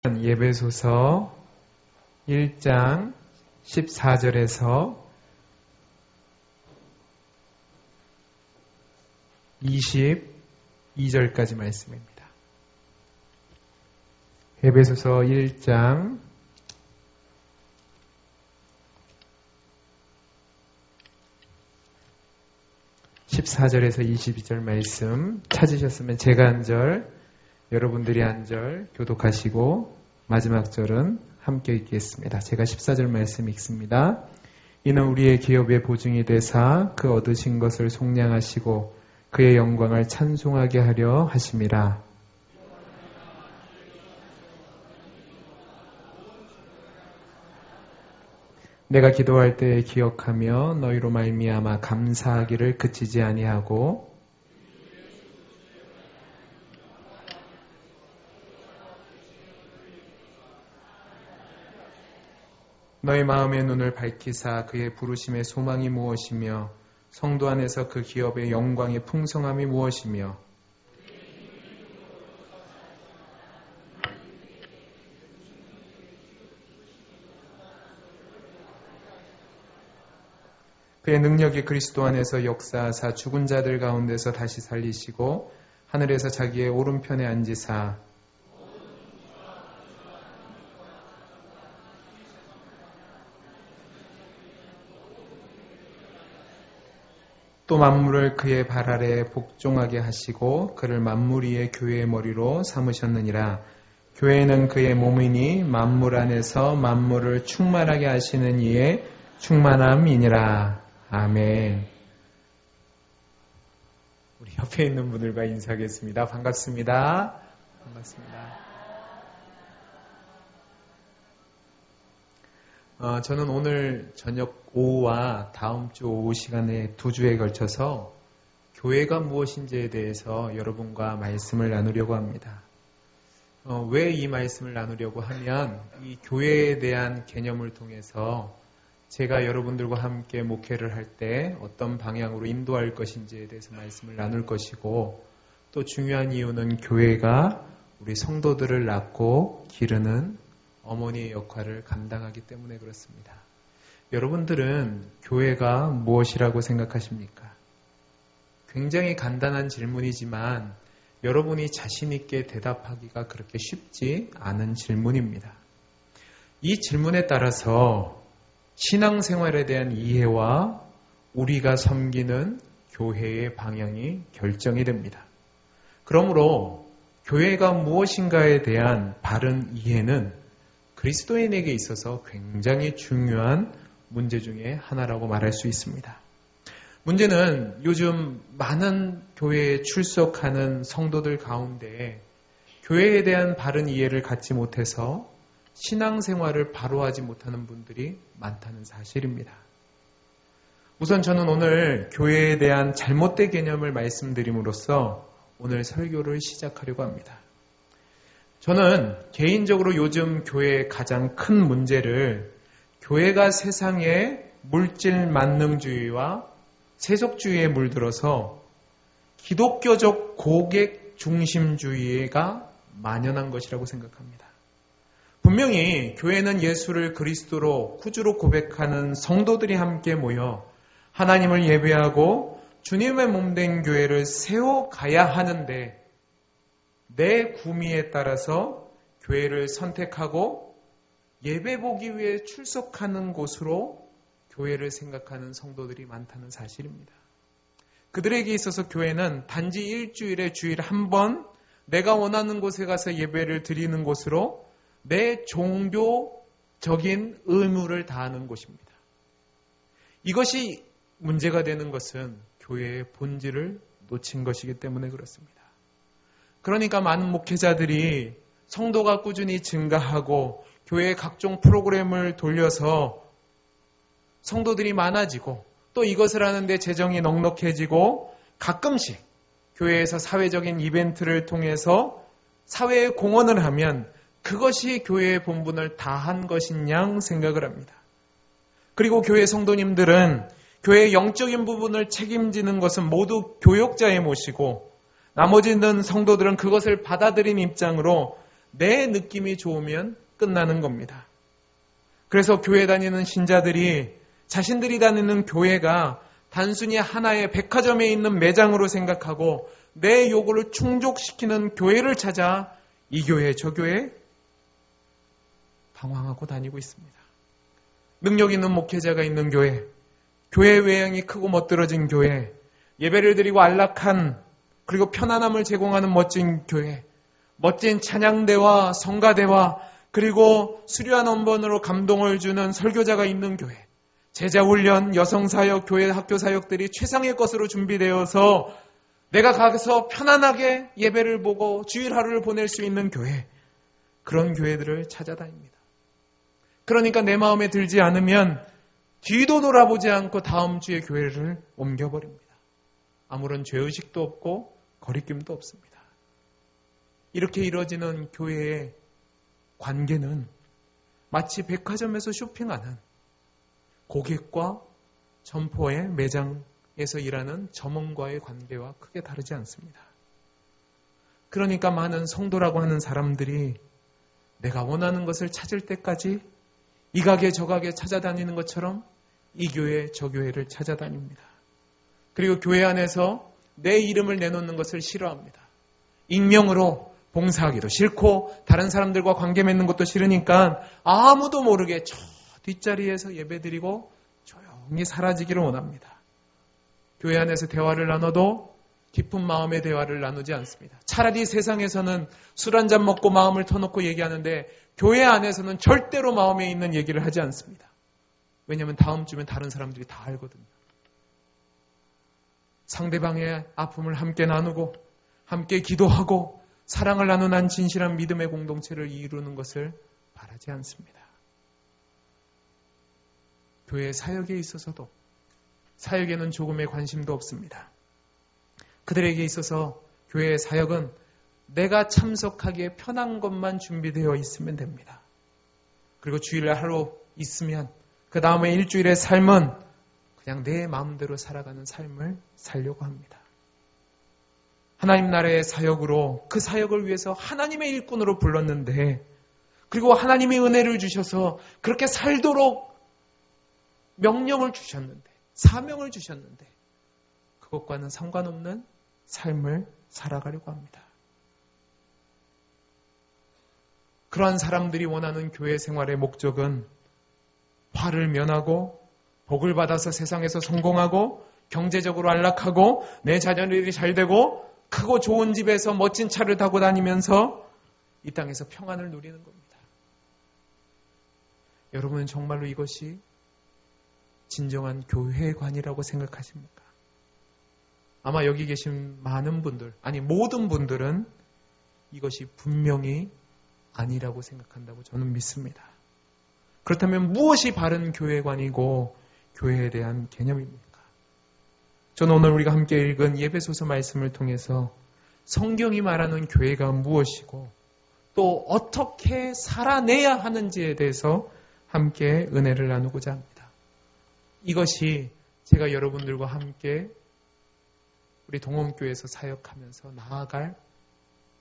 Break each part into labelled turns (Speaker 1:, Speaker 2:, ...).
Speaker 1: 예배소서 1장 14절에서 22절까지 말씀입니다. 예배소서 1장 14절에서 22절 말씀 찾으셨으면 제가 한 절, 여러분들이 한 절 교독하시고 마지막 절은 함께 읽겠습니다. 제가 14절 말씀 읽습니다. 이는 우리의 기업의 보증이 되사 그 얻으신 것을 속량하시고 그의 영광을 찬송하게 하려 하심이라. 내가 기도할 때에 기억하며 너희로 말미암아 감사하기를 그치지 아니하고 너희 마음의 눈을 밝히사 그의 부르심의 소망이 무엇이며 성도 안에서 그 기업의 영광의 풍성함이 무엇이며 그의 능력이 그리스도 안에서 역사하사 죽은 자들 가운데서 다시 살리시고 하늘에서 자기의 오른편에 앉으사 또 만물을 그의 발 아래에 복종하게 하시고 그를 만물 위의 교회의 머리로 삼으셨느니라. 교회는 그의 몸이니 만물 안에서 만물을 충만하게 하시는 이의 충만함이니라. 아멘. 우리 옆에 있는 분들과 인사하겠습니다. 반갑습니다. 반갑습니다. 저는 오늘 저녁 오후와 다음 주 오후 시간에 2주에 걸쳐서 교회가 무엇인지에 대해서 여러분과 말씀을 나누려고 합니다. 왜 이 말씀을 나누려고 하면 이 교회에 대한 개념을 통해서 제가 여러분들과 함께 목회를 할 때 어떤 방향으로 인도할 것인지에 대해서 말씀을 나눌 것이고 또 중요한 이유는 교회가 우리 성도들을 낳고 기르는 어머니의 역할을 감당하기 때문에 그렇습니다. 여러분들은 교회가 무엇이라고 생각하십니까? 굉장히 간단한 질문이지만 여러분이 자신 있게 대답하기가 그렇게 쉽지 않은 질문입니다. 이 질문에 따라서 신앙생활에 대한 이해와 우리가 섬기는 교회의 방향이 결정이 됩니다. 그러므로 교회가 무엇인가에 대한 바른 이해는 그리스도인에게 있어서 굉장히 중요한 문제 중에 하나라고 말할 수 있습니다. 문제는 요즘 많은 교회에 출석하는 성도들 가운데 교회에 대한 바른 이해를 갖지 못해서 신앙생활을 바로 하지 못하는 분들이 많다는 사실입니다. 우선 저는 오늘 교회에 대한 잘못된 개념을 말씀드림으로써 오늘 설교를 시작하려고 합니다. 저는 개인적으로 요즘 교회의 가장 큰 문제를 교회가 세상의 물질 만능주의와 세속주의에 물들어서 기독교적 고객 중심주의가 만연한 것이라고 생각합니다. 분명히 교회는 예수를 그리스도로 구주로 고백하는 성도들이 함께 모여 하나님을 예배하고 주님의 몸된 교회를 세워가야 하는데 내 구미에 따라서 교회를 선택하고 예배 보기 위해 출석하는 곳으로 교회를 생각하는 성도들이 많다는 사실입니다. 그들에게 있어서 교회는 단지 일주일에 주일 한 번 내가 원하는 곳에 가서 예배를 드리는 곳으로 내 종교적인 의무를 다하는 곳입니다. 이것이 문제가 되는 것은 교회의 본질을 놓친 것이기 때문에 그렇습니다. 그러니까 많은 목회자들이 성도가 꾸준히 증가하고 교회의 각종 프로그램을 돌려서 성도들이 많아지고 또 이것을 하는데 재정이 넉넉해지고 가끔씩 교회에서 사회적인 이벤트를 통해서 사회에 공헌을 하면 그것이 교회의 본분을 다한 것인 양 생각을 합니다. 그리고 교회 성도님들은 교회의 영적인 부분을 책임지는 것은 모두 교역자의 몫이고 나머지는 성도들은 그것을 받아들인 입장으로 내 느낌이 좋으면 끝나는 겁니다. 그래서 교회 다니는 신자들이 자신들이 다니는 교회가 단순히 하나의 백화점에 있는 매장으로 생각하고 내 요구를 충족시키는 교회를 찾아 이 교회 저 교회 방황하고 다니고 있습니다. 능력 있는 목회자가 있는 교회, 교회 외양이 크고 멋들어진 교회, 예배를 드리고 안락한 그리고 편안함을 제공하는 멋진 교회, 멋진 찬양대와 성가대와 그리고 수려한 언변으로 감동을 주는 설교자가 있는 교회, 제자훈련, 여성사역, 교회 학교사역들이 최상의 것으로 준비되어서 내가 가서 편안하게 예배를 보고 주일 하루를 보낼 수 있는 교회, 그런 교회들을 찾아다닙니다. 그러니까 내 마음에 들지 않으면 뒤도 돌아보지 않고 다음 주에 교회를 옮겨버립니다. 아무런 죄의식도 없고 거리낌도 없습니다. 이렇게 이루어지는 교회의 관계는 마치 백화점에서 쇼핑하는 고객과 점포의 매장에서 일하는 점원과의 관계와 크게 다르지 않습니다. 그러니까 많은 성도라고 하는 사람들이 내가 원하는 것을 찾을 때까지 이 가게 저 가게 찾아다니는 것처럼 이 교회 저 교회를 찾아다닙니다. 그리고 교회 안에서 내 이름을 내놓는 것을 싫어합니다. 익명으로 봉사하기도 싫고 다른 사람들과 관계 맺는 것도 싫으니까 아무도 모르게 저 뒷자리에서 예배드리고 조용히 사라지기를 원합니다. 교회 안에서 대화를 나눠도 깊은 마음의 대화를 나누지 않습니다. 차라리 세상에서는 술 한잔 먹고 마음을 터놓고 얘기하는데 교회 안에서는 절대로 마음에 있는 얘기를 하지 않습니다. 왜냐하면 다음 주면 다른 사람들이 다 알거든요. 상대방의 아픔을 함께 나누고 함께 기도하고 사랑을 나누는 진실한 믿음의 공동체를 이루는 것을 바라지 않습니다. 교회 사역에 있어서도 사역에는 조금의 관심도 없습니다. 그들에게 있어서 교회의 사역은 내가 참석하기에 편한 것만 준비되어 있으면 됩니다. 그리고 주일날 하루 있으면 그 다음에 일주일의 삶은 그냥 내 마음대로 살아가는 삶을 살려고 합니다. 하나님 나라의 사역으로 그 사역을 위해서 하나님의 일꾼으로 불렀는데 그리고 하나님의 은혜를 주셔서 그렇게 살도록 명령을 주셨는데 사명을 주셨는데 그것과는 상관없는 삶을 살아가려고 합니다. 그러한 사람들이 원하는 교회 생활의 목적은 화를 면하고 복을 받아서 세상에서 성공하고 경제적으로 안락하고 내 자녀들이 잘 되고 크고 좋은 집에서 멋진 차를 타고 다니면서 이 땅에서 평안을 누리는 겁니다. 여러분은 정말로 이것이 진정한 교회관이라고 생각하십니까? 아마 여기 계신 많은 분들, 아니 모든 분들은 이것이 분명히 아니라고 생각한다고 저는 믿습니다. 그렇다면 무엇이 바른 교회관이고 교회에 대한 개념입니까? 저는 오늘 우리가 함께 읽은 예배소서 말씀을 통해서 성경이 말하는 교회가 무엇이고 또 어떻게 살아내야 하는지에 대해서 함께 은혜를 나누고자 합니다. 이것이 제가 여러분들과 함께 우리 동원교회에서 사역하면서 나아갈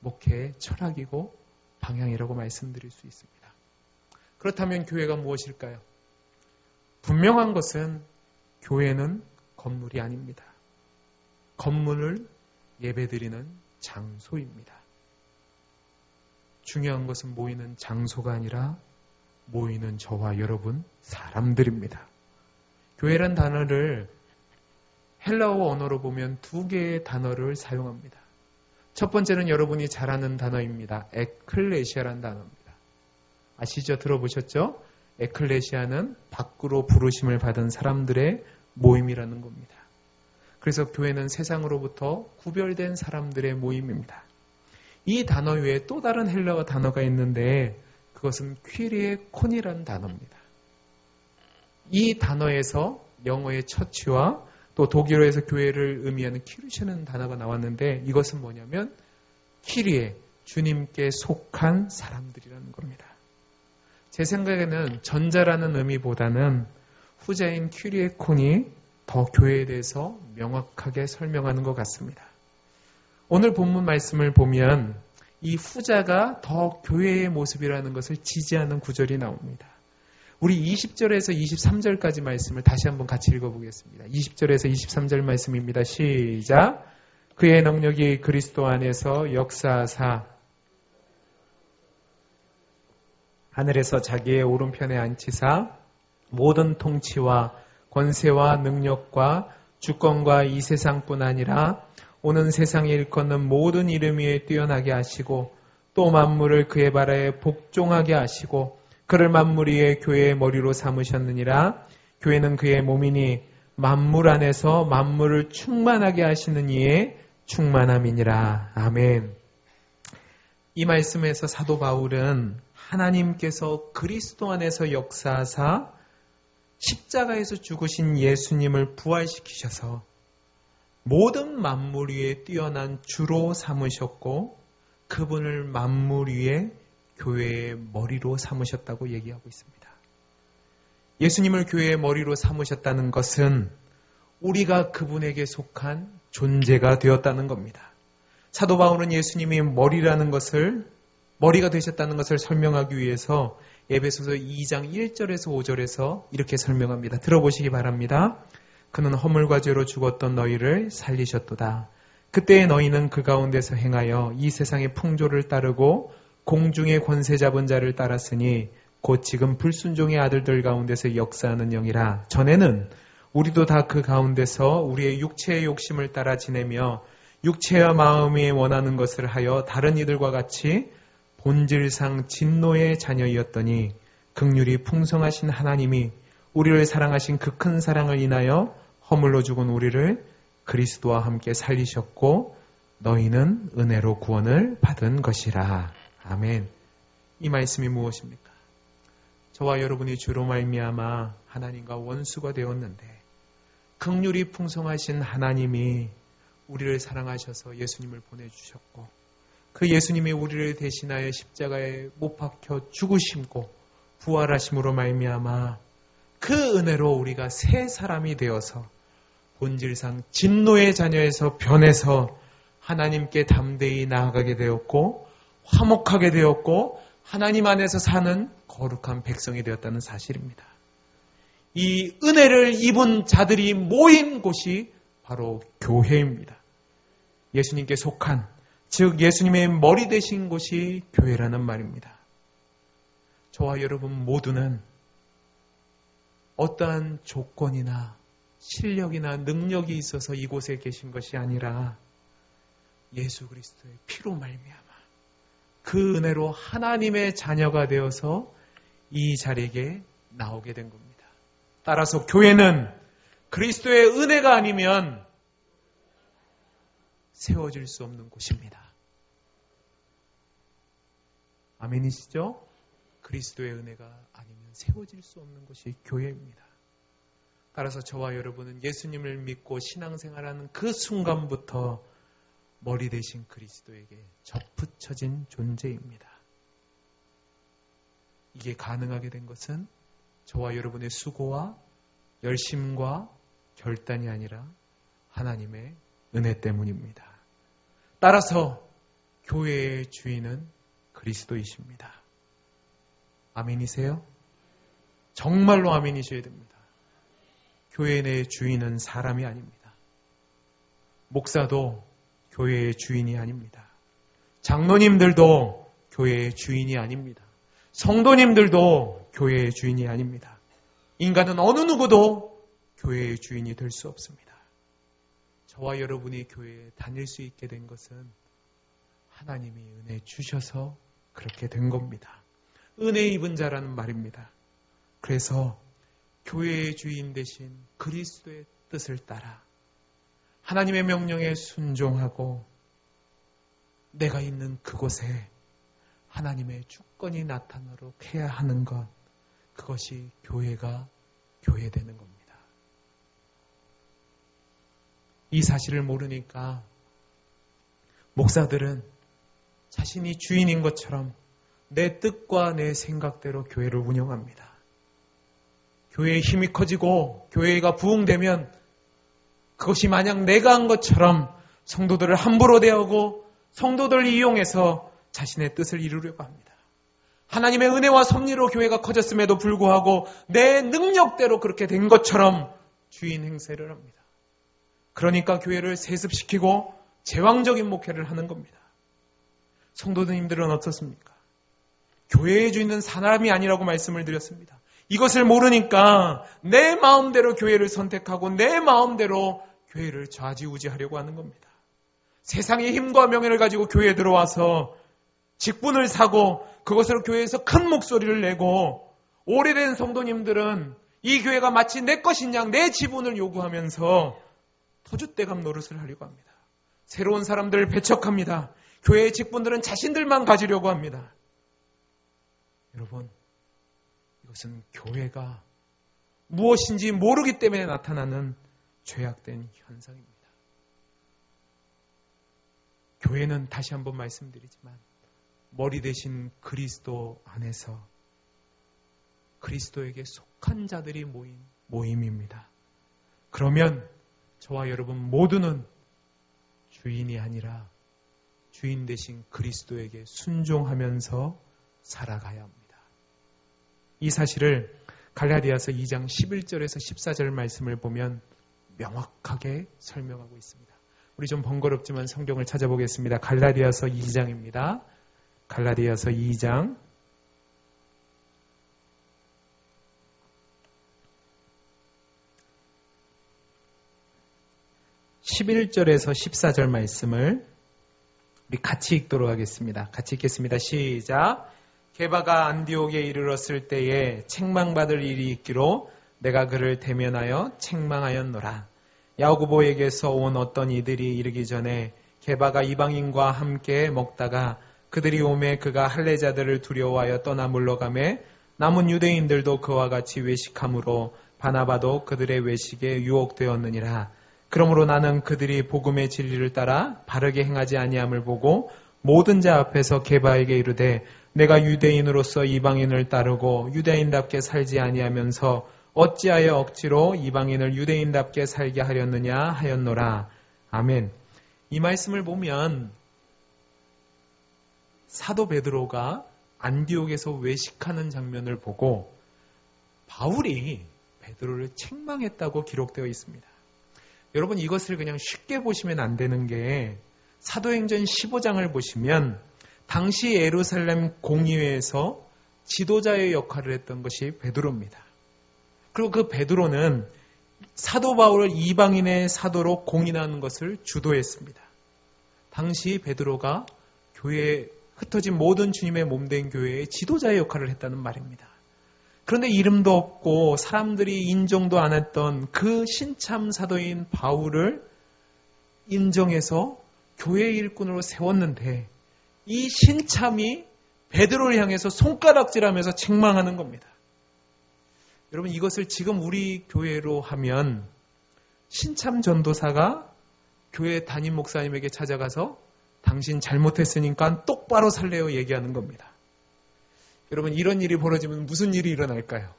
Speaker 1: 목회의 철학이고 방향이라고 말씀드릴 수 있습니다. 그렇다면 교회가 무엇일까요? 분명한 것은 교회는 건물이 아닙니다. 건물을 예배드리는 장소입니다. 중요한 것은 모이는 장소가 아니라 모이는 저와 여러분 사람들입니다. 교회란 단어를 헬라어 언어로 보면 두 개의 단어를 사용합니다. 첫 번째는 여러분이 잘 아는 단어입니다. 에클레시아라는 단어입니다. 아시죠? 들어보셨죠? 에클레시아는 밖으로 부르심을 받은 사람들의 모임이라는 겁니다. 그래서 교회는 세상으로부터 구별된 사람들의 모임입니다. 이 단어 외에 또 다른 헬라어 단어가 있는데 그것은 퀴리에콘이라는 단어입니다. 이 단어에서 영어의 처치와 또 독일어에서 교회를 의미하는 키루시라는 단어가 나왔는데 이것은 뭐냐면 키리에, 주님께 속한 사람들이라는 겁니다. 제 생각에는 전자라는 의미보다는 후자인 퀴리에콘이 더 교회에 대해서 명확하게 설명하는 것 같습니다. 오늘 본문 말씀을 보면 이 후자가 더 교회의 모습이라는 것을 지지하는 구절이 나옵니다. 우리 20절에서 23절까지 말씀을 다시 한번 같이 읽어보겠습니다. 20절에서 23절 말씀입니다. 시작. 그의 능력이 그리스도 안에서 역사하사 하늘에서 자기의 오른편에 앉히사 모든 통치와 권세와 능력과 주권과 이 세상뿐 아니라 오는 세상에 일컫는 모든 이름 위에 뛰어나게 하시고 또 만물을 그의 발에 복종하게 하시고 그를 만물 위에 교회의 머리로 삼으셨느니라. 교회는 그의 몸이니 만물 안에서 만물을 충만하게 하시는 이의 충만함이니라. 아멘. 이 말씀에서 사도 바울은 하나님께서 그리스도 안에서 역사하사 십자가에서 죽으신 예수님을 부활시키셔서 모든 만물 위에 뛰어난 주로 삼으셨고 그분을 만물 위에 교회의 머리로 삼으셨다고 얘기하고 있습니다. 예수님을 교회의 머리로 삼으셨다는 것은 우리가 그분에게 속한 존재가 되었다는 겁니다. 사도 바울은 예수님이 머리라는 것을, 머리가 되셨다는 것을 설명하기 위해서 에베소서 2장 1절에서 5절에서 이렇게 설명합니다. 들어보시기 바랍니다. 그는 허물과 죄로 죽었던 너희를 살리셨도다. 그때의 너희는 그 가운데서 행하여 이 세상의 풍조를 따르고 공중의 권세 잡은 자를 따랐으니 곧 지금 불순종의 아들들 가운데서 역사하는 영이라. 전에는 우리도 다 그 가운데서 우리의 육체의 욕심을 따라 지내며 육체와 마음이 원하는 것을 하여 다른 이들과 같이 본질상 진노의 자녀이었더니 긍휼이 풍성하신 하나님이 우리를 사랑하신 그 큰 사랑을 인하여 허물로 죽은 우리를 그리스도와 함께 살리셨고 너희는 은혜로 구원을 받은 것이라. 아멘. 이 말씀이 무엇입니까? 저와 여러분이 주로 말미암아 하나님과 원수가 되었는데 긍휼이 풍성하신 하나님이 우리를 사랑하셔서 예수님을 보내주셨고 그 예수님이 우리를 대신하여 십자가에 못 박혀 죽으심고 부활하심으로 말미암아 그 은혜로 우리가 새 사람이 되어서 본질상 진노의 자녀에서 변해서 하나님께 담대히 나아가게 되었고 화목하게 되었고 하나님 안에서 사는 거룩한 백성이 되었다는 사실입니다. 이 은혜를 입은 자들이 모인 곳이 바로 교회입니다. 예수님께 속한, 즉 예수님의 머리 되신 곳이 교회라는 말입니다. 저와 여러분 모두는 어떠한 조건이나 실력이나 능력이 있어서 이곳에 계신 것이 아니라 예수 그리스도의 피로 말미암아 그 은혜로 하나님의 자녀가 되어서 이 자리에 나오게 된 겁니다. 따라서 교회는 그리스도의 은혜가 아니면 세워질 수 없는 곳입니다. 아멘이시죠? 그리스도의 은혜가 아니면 세워질 수 없는 곳이 교회입니다. 따라서 저와 여러분은 예수님을 믿고 신앙생활하는 그 순간부터 머리 대신 그리스도에게 접붙여진 존재입니다. 이게 가능하게 된 것은 저와 여러분의 수고와 열심과 결단이 아니라 하나님의 은혜 때문입니다. 따라서 교회의 주인은 그리스도이십니다. 아멘이세요? 정말로 아멘이셔야 됩니다. 교회 내 주인은 사람이 아닙니다. 목사도 교회의 주인이 아닙니다. 장로님들도 교회의 주인이 아닙니다. 성도님들도 교회의 주인이 아닙니다. 인간은 어느 누구도 교회의 주인이 될 수 없습니다. 저와 여러분이 교회에 다닐 수 있게 된 것은 하나님이 은혜 주셔서 그렇게 된 겁니다. 은혜 입은 자라는 말입니다. 그래서 교회의 주인 대신 그리스도의 뜻을 따라 하나님의 명령에 순종하고 내가 있는 그곳에 하나님의 주권이 나타나도록 해야 하는 것, 그것이 교회가 교회되는 겁니다. 이 사실을 모르니까 목사들은 자신이 주인인 것처럼 내 뜻과 내 생각대로 교회를 운영합니다. 교회의 힘이 커지고 교회가 부흥되면 그것이 마냥 내가 한 것처럼 성도들을 함부로 대하고 성도들을 이용해서 자신의 뜻을 이루려고 합니다. 하나님의 은혜와 섭리로 교회가 커졌음에도 불구하고 내 능력대로 그렇게 된 것처럼 주인 행세를 합니다. 그러니까 교회를 세습시키고 제왕적인 목회를 하는 겁니다. 성도님들은 어떻습니까? 교회의 주인은 사람이 아니라고 말씀을 드렸습니다. 이것을 모르니까 내 마음대로 교회를 선택하고 내 마음대로 교회를 좌지우지하려고 하는 겁니다. 세상의 힘과 명예를 가지고 교회에 들어와서 직분을 사고 그것으로 교회에서 큰 목소리를 내고 오래된 성도님들은 이 교회가 마치 내 것인 양 내 지분을 요구하면서 터줏대감 노릇을 하려고 합니다. 새로운 사람들을 배척합니다. 교회의 직분들은 자신들만 가지려고 합니다. 여러분, 이것은 교회가 무엇인지 모르기 때문에 나타나는 죄악된 현상입니다. 교회는 다시 한번 말씀드리지만 머리 대신 그리스도 안에서 그리스도에게 속한 자들이 모인 모임입니다. 그러면 저와 여러분 모두는 주인이 아니라 주인 대신 그리스도에게 순종하면서 살아가야 합니다. 이 사실을 갈라디아서 2장 11절에서 14절 말씀을 보면 명확하게 설명하고 있습니다. 우리 좀 번거롭지만 성경을 찾아보겠습니다. 갈라디아서 2장입니다. 갈라디아서 2장 11절에서 14절 말씀을 우리 같이 읽도록 하겠습니다. 같이 읽겠습니다. 시작. 게바가 안디옥에 이르렀을 때에 책망받을 일이 있기로 내가 그를 대면하여 책망하였노라. 야고보에게서 온 어떤 이들이 이르기 전에 게바가 이방인과 함께 먹다가 그들이 오매 그가 할례자들을 두려워하여 떠나 물러가매 남은 유대인들도 그와 같이 외식함으로 바나바도 그들의 외식에 유혹되었느니라. 그러므로 나는 그들이 복음의 진리를 따라 바르게 행하지 아니함을 보고 모든 자 앞에서 게바에게 이르되 내가 유대인으로서 이방인을 따르고 유대인답게 살지 아니하면서 어찌하여 억지로 이방인을 유대인답게 살게 하렸느냐 하였노라. 아멘. 이 말씀을 보면 사도 베드로가 안디옥에서 외식하는 장면을 보고 바울이 베드로를 책망했다고 기록되어 있습니다. 여러분 이것을 그냥 쉽게 보시면 안 되는 게 사도행전 15장을 보시면 당시 예루살렘 공의회에서 지도자의 역할을 했던 것이 베드로입니다. 그리고 그 베드로는 사도 바울을 이방인의 사도로 공인하는 것을 주도했습니다. 당시 베드로가 교회에 흩어진 모든 주님의 몸된 교회의 지도자의 역할을 했다는 말입니다. 그런데 이름도 없고 사람들이 인정도 안 했던 그 신참 사도인 바울을 인정해서 교회의 일꾼으로 세웠는데 이 신참이 베드로를 향해서 손가락질하면서 책망하는 겁니다. 여러분 이것을 지금 우리 교회로 하면 신참 전도사가 교회 담임 목사님에게 찾아가서 당신 잘못했으니까 똑바로 살래요 얘기하는 겁니다. 여러분 이런 일이 벌어지면 무슨 일이 일어날까요?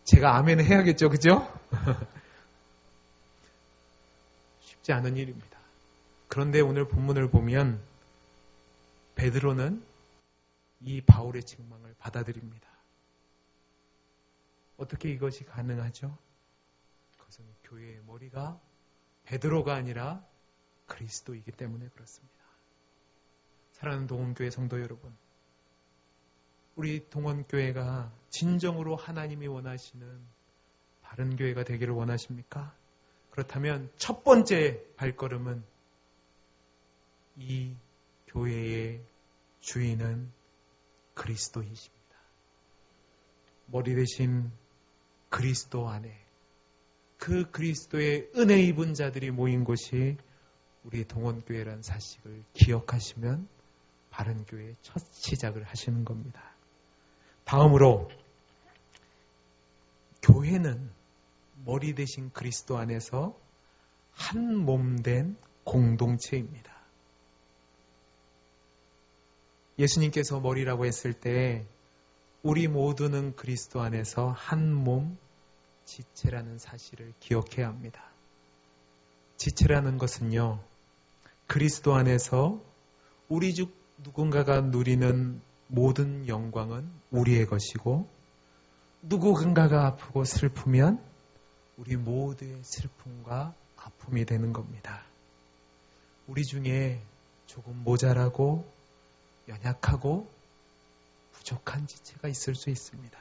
Speaker 1: 제가 아멘을 해야겠죠, 그죠? 쉽지 않은 일입니다. 그런데 오늘 본문을 보면 베드로는 이 바울의 책망을 받아들입니다. 어떻게 이것이 가능하죠? 그것은 교회의 머리가 베드로가 아니라 그리스도이기 때문에 그렇습니다. 사랑하는 동원교회 성도 여러분, 우리 동원교회가 진정으로 하나님이 원하시는 바른 교회가 되기를 원하십니까? 그렇다면 첫 번째 발걸음은 이 교회의 주인은 그리스도이십니다. 머리 대신 그리스도 안에 그 그리스도의 은혜 입은 자들이 모인 곳이 우리 동원교회라는 사실을 기억하시면 바른 교회의 첫 시작을 하시는 겁니다. 다음으로 교회는 머리 대신 그리스도 안에서 한 몸 된 공동체입니다. 예수님께서 머리라고 했을 때 우리 모두는 그리스도 안에서 한 몸 지체라는 사실을 기억해야 합니다. 지체라는 것은요, 그리스도 안에서 우리 중 누군가가 누리는 모든 영광은 우리의 것이고 누군가가 아프고 슬프면 우리 모두의 슬픔과 아픔이 되는 겁니다. 우리 중에 조금 모자라고 연약하고 부족한 지체가 있을 수 있습니다.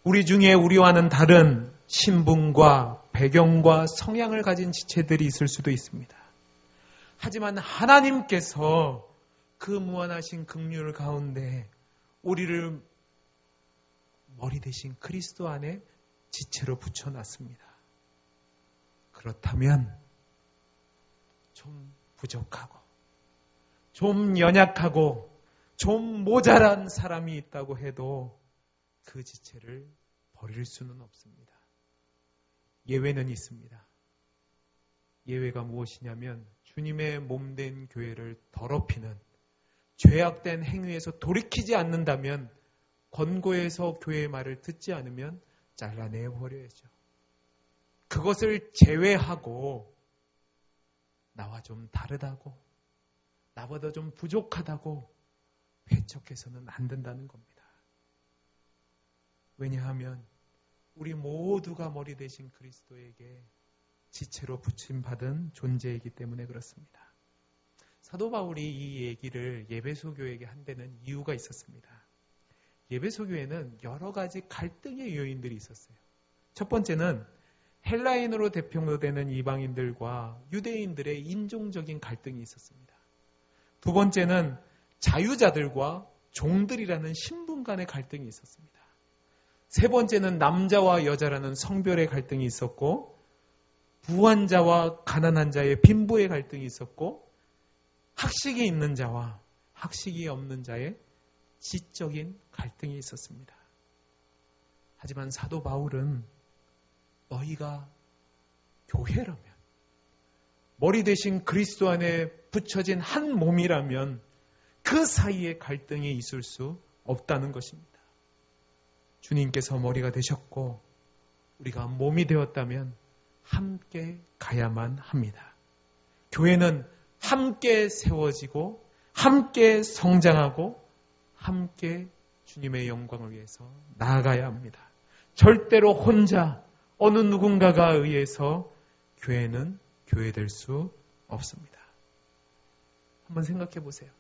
Speaker 1: 우리 중에 우리와는 다른 신분과 배경과 성향을 가진 지체들이 있을 수도 있습니다. 하지만 하나님께서 그 무한하신 긍휼 가운데 우리를 머리 대신 그리스도 안에 지체로 붙여놨습니다. 그렇다면 좀 부족하고 좀 연약하고 좀 모자란 사람이 있다고 해도 그 지체를 버릴 수는 없습니다. 예외는 있습니다. 예외가 무엇이냐면 주님의 몸된 교회를 더럽히는 죄악된 행위에서 돌이키지 않는다면 권고해서 교회의 말을 듣지 않으면 잘라내버려야죠. 그것을 제외하고 나와 좀 다르다고 나보다 좀 부족하다고 배척해서는 안 된다는 겁니다. 왜냐하면 우리 모두가 머리 대신 그리스도에게 지체로 부침받은 존재이기 때문에 그렇습니다. 사도 바울이 이 얘기를 예배소 교회에게 한 데는 이유가 있었습니다. 예배소 교회는 여러 가지 갈등의 요인들이 있었어요. 첫 번째는 헬라인으로 대표되는 이방인들과 유대인들의 인종적인 갈등이 있었습니다. 두 번째는 자유자들과 종들이라는 신분 간의 갈등이 있었습니다. 세 번째는 남자와 여자라는 성별의 갈등이 있었고 부한 자와 가난한 자의 빈부의 갈등이 있었고 학식이 있는 자와 학식이 없는 자의 지적인 갈등이 있었습니다. 하지만 사도 바울은 너희가 교회라면 머리 대신 그리스도 안에 붙여진 한 몸이라면 그 사이에 갈등이 있을 수 없다는 것입니다. 주님께서 머리가 되셨고 우리가 몸이 되었다면 함께 가야만 합니다. 교회는 함께 세워지고 함께 성장하고 함께 주님의 영광을 위해서 나아가야 합니다. 절대로 혼자 어느 누군가가 의해서 교회는 교회될 수 없습니다. 한번 생각해 보세요.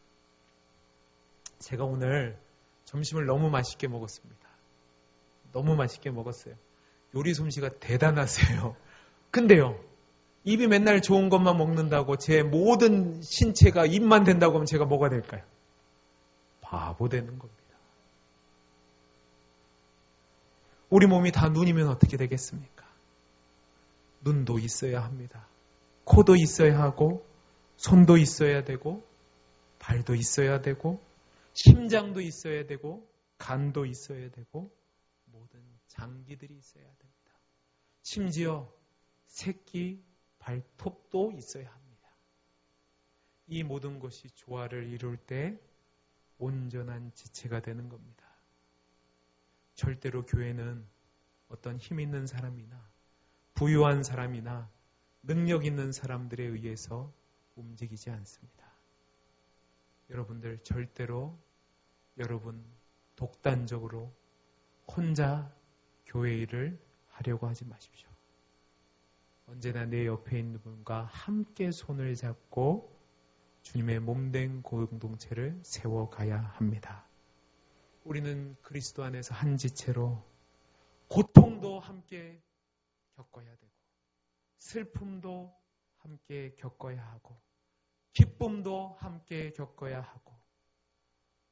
Speaker 1: 제가 오늘 점심을 너무 맛있게 먹었습니다. 너무 맛있게 먹었어요. 요리 솜씨가 대단하세요. 근데요, 입이 맨날 좋은 것만 먹는다고 제 모든 신체가 입만 된다고 하면 제가 뭐가 될까요? 바보 되는 겁니다. 우리 몸이 다 눈이면 어떻게 되겠습니까? 눈도 있어야 합니다. 코도 있어야 하고 손도 있어야 되고 발도 있어야 되고 심장도 있어야 되고 간도 있어야 되고 모든 장기들이 있어야 됩니다. 심지어 새끼 발톱도 있어야 합니다. 이 모든 것이 조화를 이룰 때 온전한 지체가 되는 겁니다. 절대로 교회는 어떤 힘 있는 사람이나 부유한 사람이나 능력 있는 사람들에 의해서 움직이지 않습니다. 여러분들 절대로 여러분 독단적으로 혼자 교회 일을 하려고 하지 마십시오. 언제나 내 옆에 있는 분과 함께 손을 잡고 주님의 몸된 공동체를 세워가야 합니다. 우리는 그리스도 안에서 한 지체로 고통도 함께 겪어야 되고 슬픔도 함께 겪어야 하고 기쁨도 함께 겪어야 하고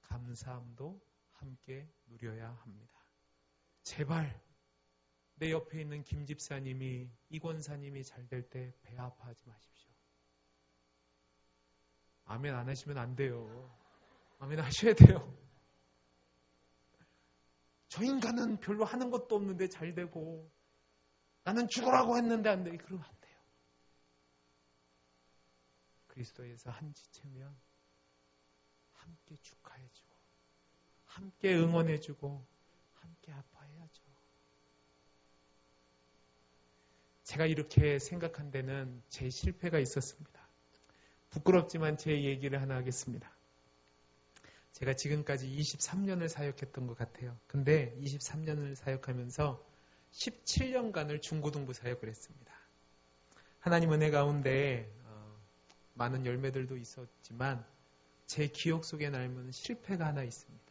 Speaker 1: 감사함도 함께 누려야 합니다. 제발 내 옆에 있는 김 집사님이 이 권사님이 잘 될 때 배 아파하지 마십시오. 아멘 안 하시면 안 돼요. 아멘 하셔야 돼요. 저 인간은 별로 하는 것도 없는데 잘 되고 나는 죽으라고 했는데 안 돼. 그러면 안 돼요. 그리스도에서 한 지체면 함께 축하해주고 함께 응원해주고 함께 아파해야죠. 제가 이렇게 생각한 데는 제 실패가 있었습니다. 부끄럽지만 제 얘기를 하나 하겠습니다. 제가 지금까지 23년을 사역했던 것 같아요. 근데 23년을 사역하면서 17년간을 중고등부 사역을 했습니다. 하나님 은혜 가운데 많은 열매들도 있었지만 제 기억 속에 남은 실패가 하나 있습니다.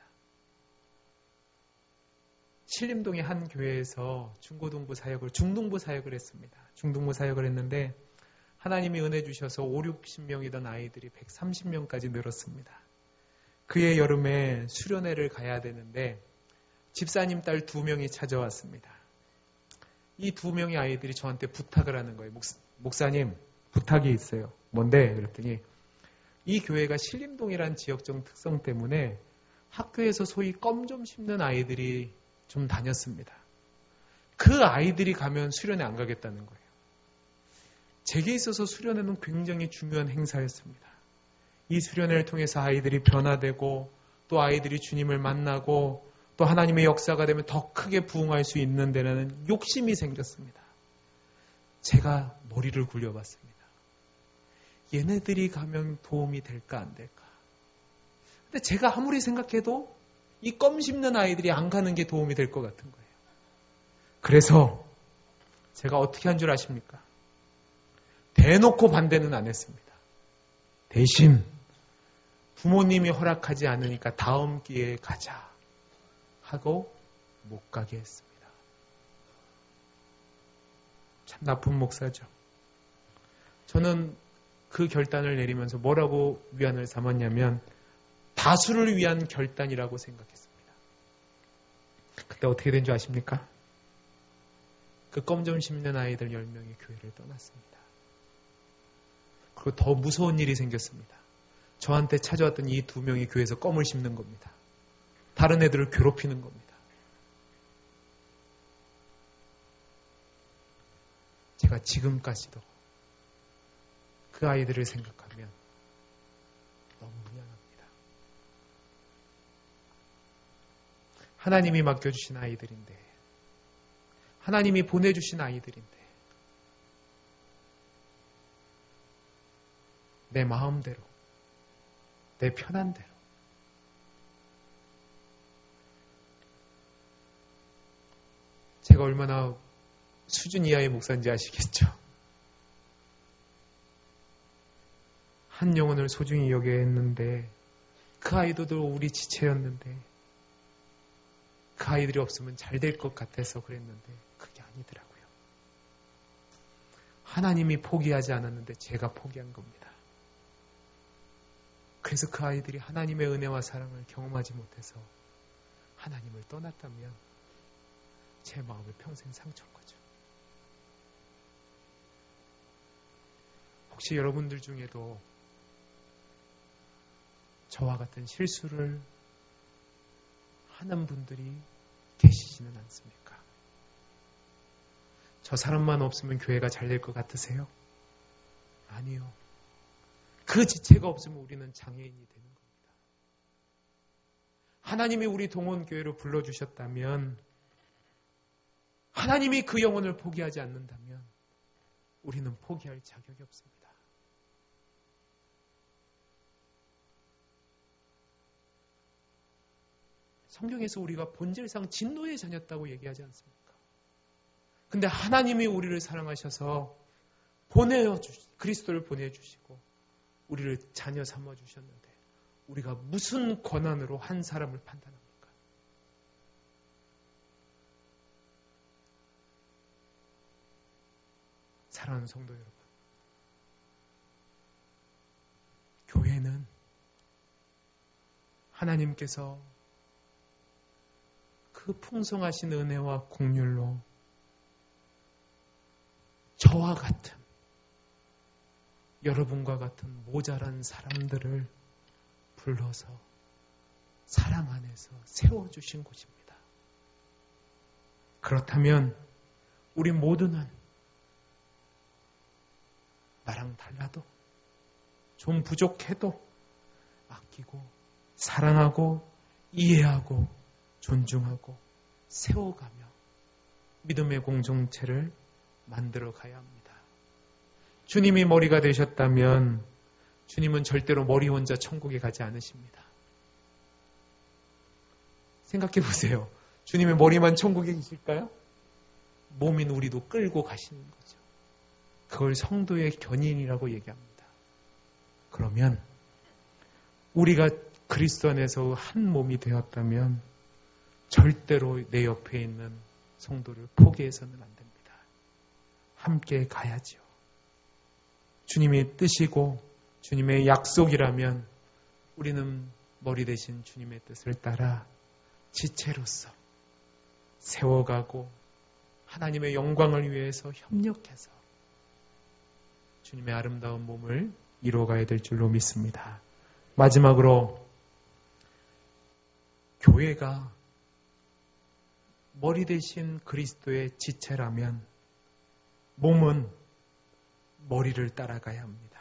Speaker 1: 신림동의 한 교회에서 중고등부 사역을, 중등부 사역을 했습니다. 중등부 사역을 했는데 하나님이 은혜 주셔서 5, 60명이던 아이들이 130명까지 늘었습니다. 그해 여름에 수련회를 가야 되는데 집사님 딸 2명이 찾아왔습니다. 이 2명의 아이들이 저한테 부탁을 하는 거예요. 목사님, 부탁이 있어요. 뭔데? 그랬더니 이 교회가 신림동이라는 지역적 특성 때문에 학교에서 소위 껌 좀 씹는 아이들이 좀 다녔습니다. 그 아이들이 가면 수련회 안 가겠다는 거예요. 제게 있어서 수련회는 굉장히 중요한 행사였습니다. 이 수련회를 통해서 아이들이 변화되고 또 아이들이 주님을 만나고 또 하나님의 역사가 되면 더 크게 부흥할 수 있는 데라는 욕심이 생겼습니다. 제가 머리를 굴려봤습니다. 얘네들이 가면 도움이 될까 안 될까? 근데 제가 아무리 생각해도 이 껌 씹는 아이들이 안 가는 게 도움이 될 것 같은 거예요. 그래서 제가 어떻게 한 줄 아십니까? 대놓고 반대는 안 했습니다. 대신 부모님이 허락하지 않으니까 다음 기회에 가자 하고 못 가게 했습니다. 참 나쁜 목사죠. 저는 그 결단을 내리면서 뭐라고 위안을 삼았냐면 다수를 위한 결단이라고 생각했습니다. 그때 어떻게 된 줄 아십니까? 그 껌 좀 씹는 아이들 10명이 교회를 떠났습니다. 그리고 더 무서운 일이 생겼습니다. 저한테 찾아왔던 이 2명이 교회에서 껌을 씹는 겁니다. 다른 애들을 괴롭히는 겁니다. 제가 지금까지도 그 아이들을 생각하면 너무 미안합니다. 하나님이 맡겨주신 아이들인데, 하나님이 보내주신 아이들인데, 내 마음대로, 내 편한 대로, 제가 얼마나 수준 이하의 목사인지 아시겠죠? 한 영혼을 소중히 여겨야 했는데 그 아이들도 우리 지체였는데 그 아이들이 없으면 잘 될 것 같아서 그랬는데 그게 아니더라고요. 하나님이 포기하지 않았는데 제가 포기한 겁니다. 그래서 그 아이들이 하나님의 은혜와 사랑을 경험하지 못해서 하나님을 떠났다면 제 마음을 평생 상처인 거죠. 혹시 여러분들 중에도 저와 같은 실수를 하는 분들이 계시지는 않습니까? 저 사람만 없으면 교회가 잘 될 것 같으세요? 아니요. 그 지체가 없으면 우리는 장애인이 되는 겁니다. 하나님이 우리 동원교회로 불러주셨다면, 하나님이 그 영혼을 포기하지 않는다면 우리는 포기할 자격이 없습니다. 성경에서 우리가 본질상 진노의 자녀였다고 얘기하지 않습니까? 근데 하나님이 우리를 사랑하셔서 그리스도를 보내주시고 우리를 자녀 삼아주셨는데 우리가 무슨 권한으로 한 사람을 판단합니까? 사랑하는 성도 여러분, 교회는 하나님께서 그 풍성하신 은혜와 긍휼로 저와 같은, 여러분과 같은 모자란 사람들을 불러서 사랑 안에서 세워주신 곳입니다. 그렇다면 우리 모두는 나랑 달라도, 좀 부족해도 아끼고 사랑하고 이해하고 존중하고 세워가며 믿음의 공동체를 만들어 가야 합니다. 주님이 머리가 되셨다면 주님은 절대로 머리 혼자 천국에 가지 않으십니다. 생각해 보세요. 주님의 머리만 천국에 계실까요? 몸인 우리도 끌고 가시는 거죠. 그걸 성도의 견인이라고 얘기합니다. 그러면 우리가 그리스도 안에서 한 몸이 되었다면 절대로 내 옆에 있는 성도를 포기해서는 안 됩니다. 함께 가야죠. 주님의 뜻이고 주님의 약속이라면 우리는 머리 대신 주님의 뜻을 따라 지체로서 세워가고 하나님의 영광을 위해서 협력해서 주님의 아름다운 몸을 이루어가야 될 줄로 믿습니다. 마지막으로 교회가 머리 대신 그리스도의 지체라면 몸은 머리를 따라가야 합니다.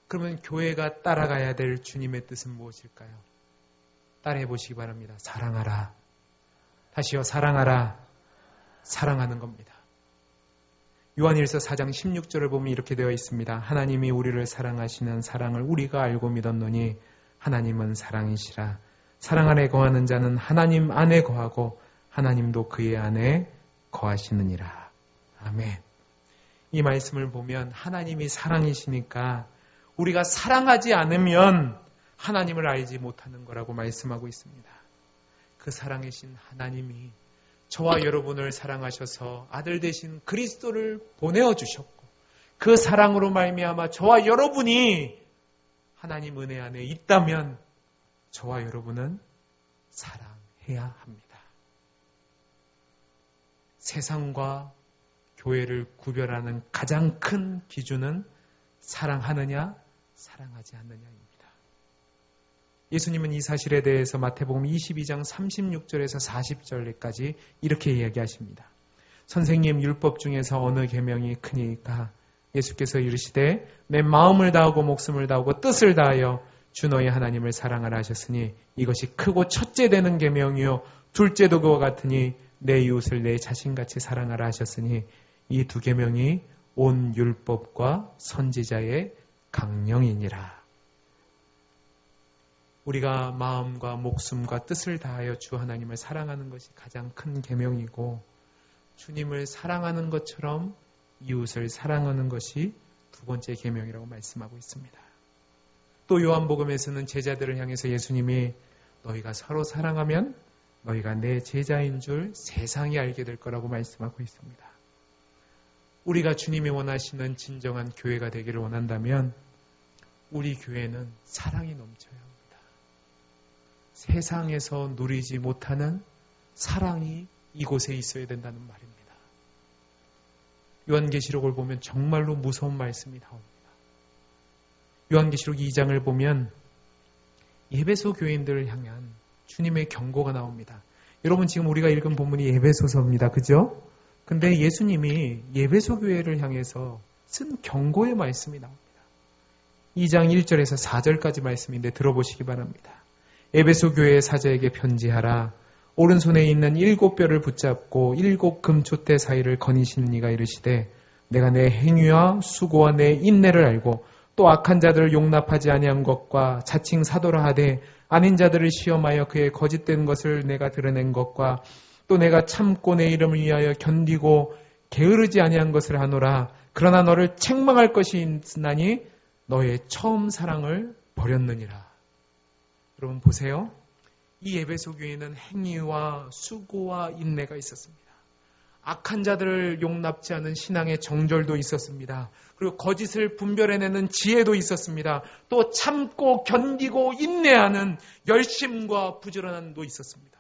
Speaker 1: 그러면 교회가 따라가야 될 주님의 뜻은 무엇일까요? 따라해 보시기 바랍니다. 사랑하라. 다시요. 사랑하라. 사랑하는 겁니다. 요한일서 4장 16절을 보면 이렇게 되어 있습니다. 하나님이 우리를 사랑하시는 사랑을 우리가 알고 믿었노니 하나님은 사랑이시라. 사랑 안에 거하는 자는 하나님 안에 거하고 하나님도 그의 안에 거하시느니라. 아멘. 이 말씀을 보면 하나님이 사랑이시니까 우리가 사랑하지 않으면 하나님을 알지 못하는 거라고 말씀하고 있습니다. 그 사랑이신 하나님이 저와 여러분을 사랑하셔서 아들 되신 그리스도를 보내어 주셨고 그 사랑으로 말미암아 저와 여러분이 하나님 은혜 안에 있다면 저와 여러분은 사랑해야 합니다. 세상과 교회를 구별하는 가장 큰 기준은 사랑하느냐, 사랑하지 않느냐입니다. 예수님은 이 사실에 대해서 마태복음 22장 36절에서 40절까지 이렇게 이야기하십니다. 선생님, 율법 중에서 어느 계명이 크니까? 예수께서 이르시되 내 마음을 다하고 목숨을 다하고 뜻을 다하여 주 너희 하나님을 사랑하라 하셨으니 이것이 크고 첫째 되는 계명이요 둘째도 그와 같으니 내 이웃을 내 자신같이 사랑하라 하셨으니 이 두 계명이 온 율법과 선지자의 강령이니라. 우리가 마음과 목숨과 뜻을 다하여 주 하나님을 사랑하는 것이 가장 큰 계명이고 주님을 사랑하는 것처럼 이웃을 사랑하는 것이 두 번째 계명이라고 말씀하고 있습니다. 또 요한복음에서는 제자들을 향해서 예수님이 너희가 서로 사랑하면 너희가 내 제자인 줄 세상이 알게 될 거라고 말씀하고 있습니다. 우리가 주님이 원하시는 진정한 교회가 되기를 원한다면 우리 교회는 사랑이 넘쳐야 합니다. 세상에서 누리지 못하는 사랑이 이곳에 있어야 된다는 말입니다. 요한계시록을 보면 정말로 무서운 말씀이 나옵니다. 요한계시록 2장을 보면 에베소 교인들을 향한 주님의 경고가 나옵니다. 여러분 지금 우리가 읽은 본문이 에베소서입니다. 그죠? 근데 예수님이 에베소 교회를 향해서 쓴 경고의 말씀이 나옵니다. 2장 1절에서 4절까지 말씀인데 들어보시기 바랍니다. 에베소 교회의 사자에게 편지하라. 오른손에 있는 7뼈를 붙잡고 7 금촛대 사이를 거니시는 이가 이르시되 내가 내 행위와 수고와 내 인내를 알고 또 악한 자들을 용납하지 아니한 것과 자칭 사도라 하되 아닌 자들을 시험하여 그의 거짓된 것을 내가 드러낸 것과 또 내가 참고 내 이름을 위하여 견디고 게으르지 아니한 것을 하노라. 그러나 너를 책망할 것이 있으나니 너의 처음 사랑을 버렸느니라. 여러분 보세요. 이 에베소 교회는 행위와 수고와 인내가 있었습니다. 악한 자들을 용납지 않은 신앙의 정절도 있었습니다. 그리고 거짓을 분별해내는 지혜도 있었습니다. 또 참고 견디고 인내하는 열심과 부지런함도 있었습니다.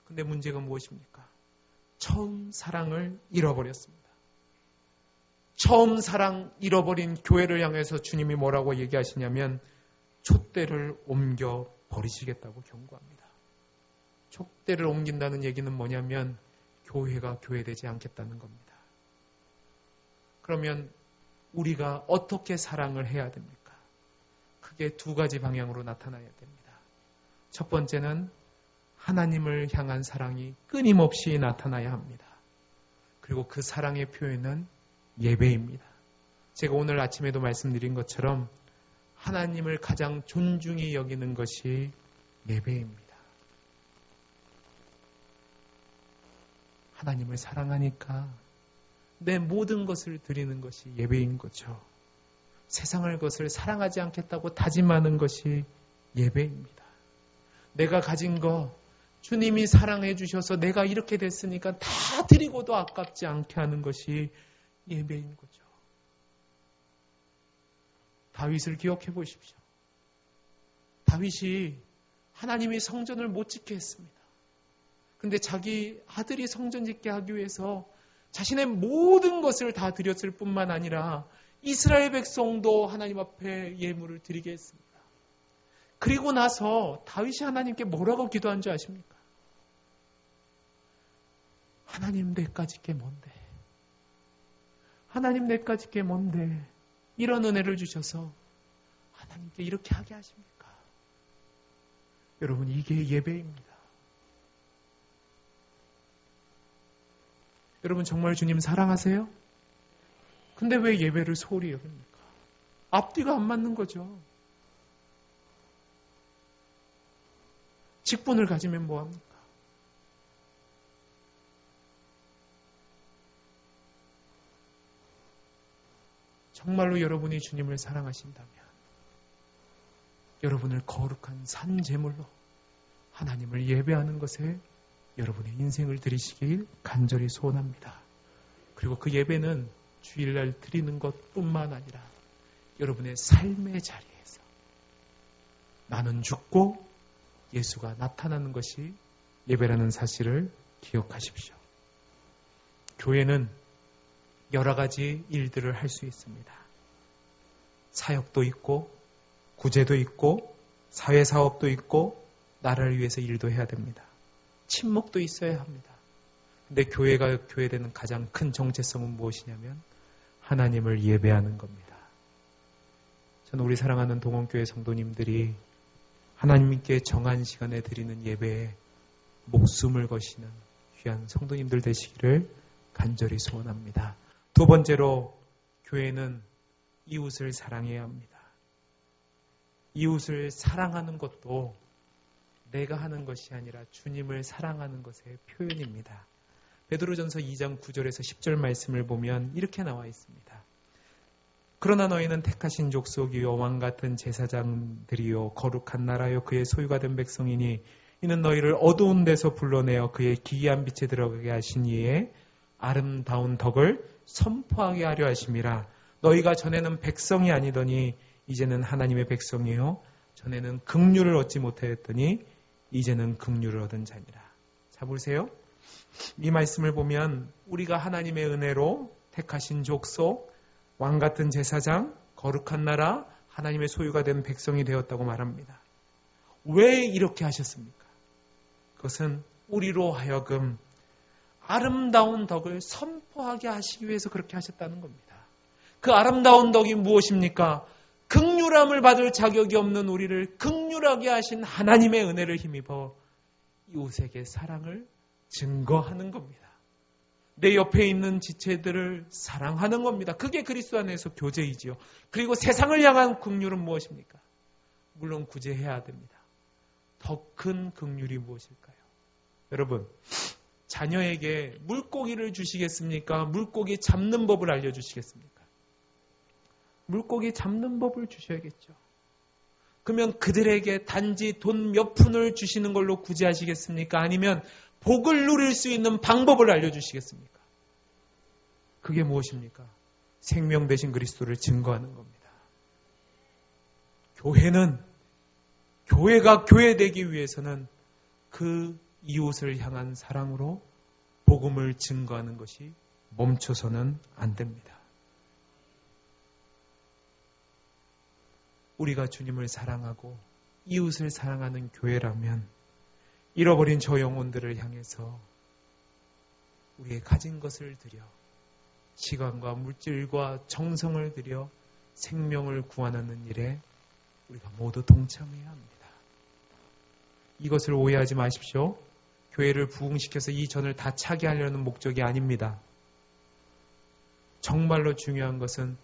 Speaker 1: 근데 문제가 무엇입니까? 처음 사랑을 잃어버렸습니다. 처음 사랑 잃어버린 교회를 향해서 주님이 뭐라고 얘기하시냐면 촛대를 옮겨 버리시겠다고 경고합니다. 촛대를 옮긴다는 얘기는 뭐냐면 교회가 교회되지 않겠다는 겁니다. 그러면 우리가 어떻게 사랑을 해야 됩니까? 크게 두 가지 방향으로 나타나야 됩니다. 첫 번째는 하나님을 향한 사랑이 끊임없이 나타나야 합니다. 그리고 그 사랑의 표현은 예배입니다. 제가 오늘 아침에도 말씀드린 것처럼 하나님을 가장 존중히 여기는 것이 예배입니다. 하나님을 사랑하니까 내 모든 것을 드리는 것이 예배인 거죠. 세상의 것을 사랑하지 않겠다고 다짐하는 것이 예배입니다. 내가 가진 거 주님이 사랑해 주셔서 내가 이렇게 됐으니까 다 드리고도 아깝지 않게 하는 것이 예배인 거죠. 다윗을 기억해 보십시오. 다윗이 하나님이 성전을 못 짓게 했습니다. 근데 자기 아들이 성전 짓게 하기 위해서 자신의 모든 것을 다 드렸을 뿐만 아니라 이스라엘 백성도 하나님 앞에 예물을 드리게 했습니다. 그리고 나서 다윗이 하나님께 뭐라고 기도한 줄 아십니까? 하나님 내가 짓게 뭔데? 하나님 내가 짓게 뭔데? 이런 은혜를 주셔서 하나님께 이렇게 하게 하십니까? 여러분, 이게 예배입니다. 여러분 정말 주님 사랑하세요? 근데 왜 예배를 소홀히 여깁니까? 앞뒤가 안 맞는 거죠. 직분을 가지면 뭐합니까? 정말로 여러분이 주님을 사랑하신다면 여러분을 거룩한 산 제물로 하나님을 예배하는 것에 여러분의 인생을 드리시길 간절히 소원합니다. 그리고 그 예배는 주일날 드리는 것뿐만 아니라 여러분의 삶의 자리에서 나는 죽고 예수가 나타나는 것이 예배라는 사실을 기억하십시오. 교회는 여러 가지 일들을 할 수 있습니다. 사역도 있고 구제도 있고 사회사업도 있고 나라를 위해서 일도 해야 됩니다. 친목도 있어야 합니다. 근데 교회가 교회되는 가장 큰 정체성은 무엇이냐면 하나님을 예배하는 겁니다. 저는 우리 사랑하는 동원교회 성도님들이 하나님께 정한 시간에 드리는 예배에 목숨을 거시는 귀한 성도님들 되시기를 간절히 소원합니다. 두 번째로 교회는 이웃을 사랑해야 합니다. 이웃을 사랑하는 것도 내가 하는 것이 아니라 주님을 사랑하는 것의 표현입니다. 베드로전서 2장 9절에서 10절 말씀을 보면 이렇게 나와 있습니다. 그러나 너희는 택하신 족속이요 왕같은 제사장들이요 거룩한 나라요 그의 소유가 된 백성이니 이는 너희를 어두운 데서 불러내어 그의 기이한 빛에 들어가게 하신 이의 아름다운 덕을 선포하게 하려 하심이라. 너희가 전에는 백성이 아니더니 이제는 하나님의 백성이요 전에는 긍휼을 얻지 못하였더니 이제는 긍휼을 얻은 자니라. 자, 보세요. 이 말씀을 보면 우리가 하나님의 은혜로 택하신 족속, 왕같은 제사장, 거룩한 나라, 하나님의 소유가 된 백성이 되었다고 말합니다. 왜 이렇게 하셨습니까? 그것은 우리로 하여금 아름다운 덕을 선포하게 하시기 위해서 그렇게 하셨다는 겁니다. 그 아름다운 덕이 무엇입니까? 긍휼함을 받을 자격이 없는 우리를 긍휼하게 하신 하나님의 은혜를 힘입어 이웃에게 사랑을 증거하는 겁니다. 내 옆에 있는 지체들을 사랑하는 겁니다. 그게 그리스도 안에서 교제이지요. 그리고 세상을 향한 긍휼은 무엇입니까? 물론 구제해야 됩니다. 더 큰 긍휼이 무엇일까요? 여러분, 자녀에게 물고기를 주시겠습니까? 물고기 잡는 법을 알려주시겠습니까? 물고기 잡는 법을 주셔야겠죠. 그러면 그들에게 단지 돈 몇 푼을 주시는 걸로 구제하시겠습니까? 아니면 복을 누릴 수 있는 방법을 알려주시겠습니까? 그게 무엇입니까? 생명 되신 그리스도를 증거하는 겁니다. 교회가 교회되기 위해서는 그 이웃을 향한 사랑으로 복음을 증거하는 것이 멈춰서는 안 됩니다. 우리가 주님을 사랑하고 이웃을 사랑하는 교회라면 잃어버린 저 영혼들을 향해서 우리의 가진 것을 들여 시간과 물질과 정성을 들여 생명을 구원하는 일에 우리가 모두 동참해야 합니다. 이것을 오해하지 마십시오. 교회를 부흥시켜서 이 전을 다 차게 하려는 목적이 아닙니다. 정말로 중요한 것은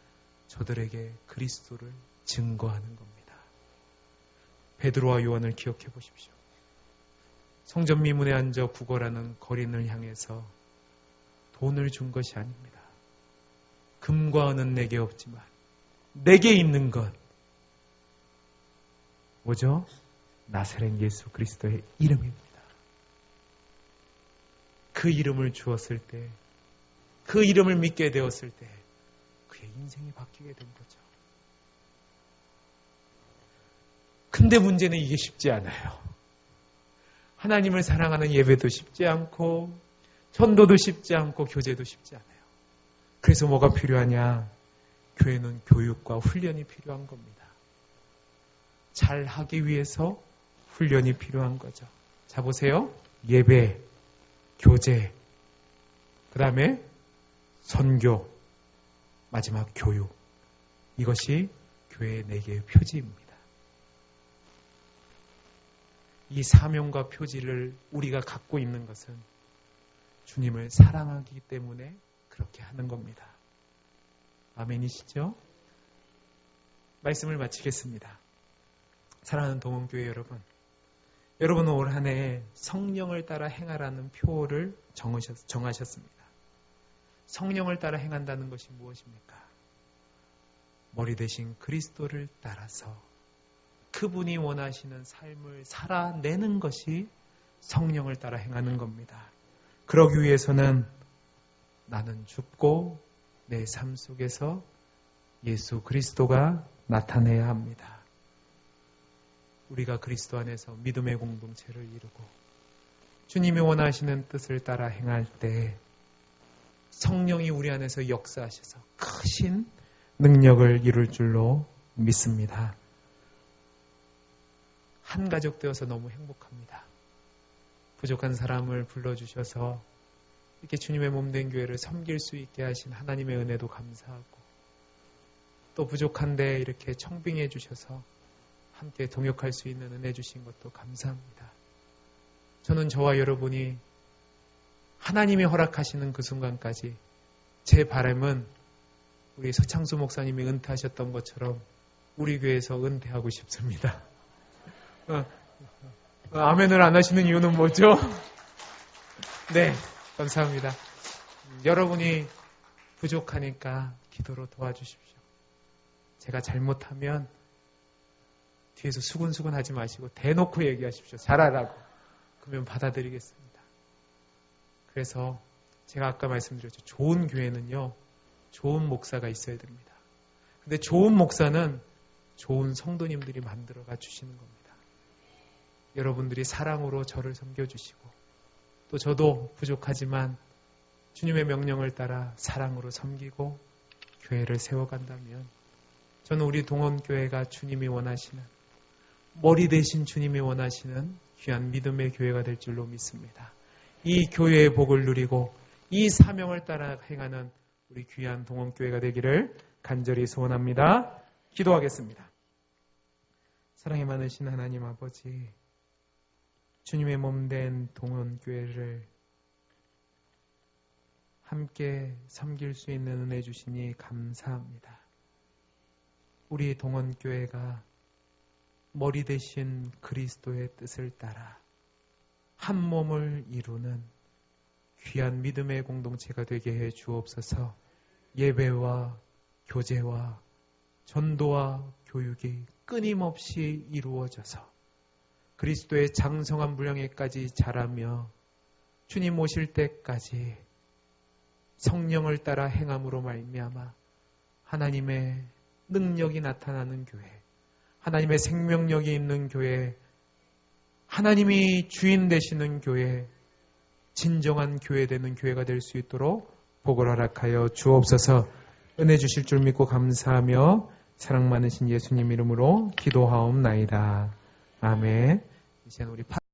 Speaker 1: 저들에게 그리스도를 증거하는 겁니다. 베드로와 요한을 기억해 보십시오. 성전 미문에 앉아 구걸하는 거린을 향해서 돈을 준 것이 아닙니다. 금과 은은 내게 없지만 내게 있는 것 뭐죠? 나사렛 예수 그리스도의 이름입니다. 그 이름을 주었을 때, 그 이름을 믿게 되었을 때 그의 인생이 바뀌게 된 거죠. 근데 문제는 이게 쉽지 않아요. 하나님을 사랑하는 예배도 쉽지 않고 전도도 쉽지 않고 교제도 쉽지 않아요. 그래서 뭐가 필요하냐? 교회는 교육과 훈련이 필요한 겁니다. 잘 하기 위해서 훈련이 필요한 거죠. 자 보세요. 예배, 교제, 그 다음에 선교, 마지막 교육. 이것이 교회의 4개의 표지입니다. 이 사명과 표지를 우리가 갖고 있는 것은 주님을 사랑하기 때문에 그렇게 하는 겁니다. 아멘이시죠? 말씀을 마치겠습니다. 사랑하는 동원교회 여러분, 여러분은 올 한 해 성령을 따라 행하라는 표를 정하셨습니다. 성령을 따라 행한다는 것이 무엇입니까? 머리 대신 그리스도를 따라서 그분이 원하시는 삶을 살아내는 것이 성령을 따라 행하는 겁니다. 그러기 위해서는 나는 죽고 내 삶 속에서 예수 그리스도가 나타내야 합니다. 우리가 그리스도 안에서 믿음의 공동체를 이루고 주님이 원하시는 뜻을 따라 행할 때 성령이 우리 안에서 역사하셔서 크신 능력을 이룰 줄로 믿습니다. 한 가족 되어서 너무 행복합니다. 부족한 사람을 불러주셔서 이렇게 주님의 몸된 교회를 섬길 수 있게 하신 하나님의 은혜도 감사하고 또 부족한데 이렇게 청빙해 주셔서 함께 동역할 수 있는 은혜 주신 것도 감사합니다. 저는 저와 여러분이 하나님이 허락하시는 그 순간까지 제 바람은 우리 서창수 목사님이 은퇴하셨던 것처럼 우리 교회에서 은퇴하고 싶습니다. 아멘을 안 하시는 이유는 뭐죠? 네, 감사합니다. 여러분이 부족하니까 기도로 도와주십시오. 제가 잘못하면 뒤에서 수근수근 하지 마시고 대놓고 얘기하십시오. 잘하라고. 그러면 받아들이겠습니다. 그래서 제가 아까 말씀드렸죠. 좋은 교회는요, 좋은 목사가 있어야 됩니다. 근데 좋은 목사는 좋은 성도님들이 만들어가 주시는 겁니다. 여러분들이 사랑으로 저를 섬겨주시고 또 저도 부족하지만 주님의 명령을 따라 사랑으로 섬기고 교회를 세워간다면 저는 우리 동원교회가 주님이 원하시는 머리 대신 주님이 원하시는 귀한 믿음의 교회가 될 줄로 믿습니다. 이 교회의 복을 누리고 이 사명을 따라 행하는 우리 귀한 동원교회가 되기를 간절히 소원합니다. 기도하겠습니다. 사랑이 많으신 하나님 아버지, 주님의 몸된 동원교회를 함께 섬길 수 있는 은혜 주시니 감사합니다. 우리 동원교회가 머리 대신 그리스도의 뜻을 따라 한 몸을 이루는 귀한 믿음의 공동체가 되게 해 주옵소서. 예배와 교제와 전도와 교육이 끊임없이 이루어져서 그리스도의 장성한 분량에까지 자라며 주님 오실 때까지 성령을 따라 행함으로 말미암아 하나님의 능력이 나타나는 교회, 하나님의 생명력이 있는 교회, 하나님이 주인 되시는 교회, 진정한 교회 되는 교회가 될 수 있도록 복을 허락하여 주옵소서. 은혜 주실 줄 믿고 감사하며 사랑 많으신 예수님 이름으로 기도하옵나이다. 아멘. 이제는 우리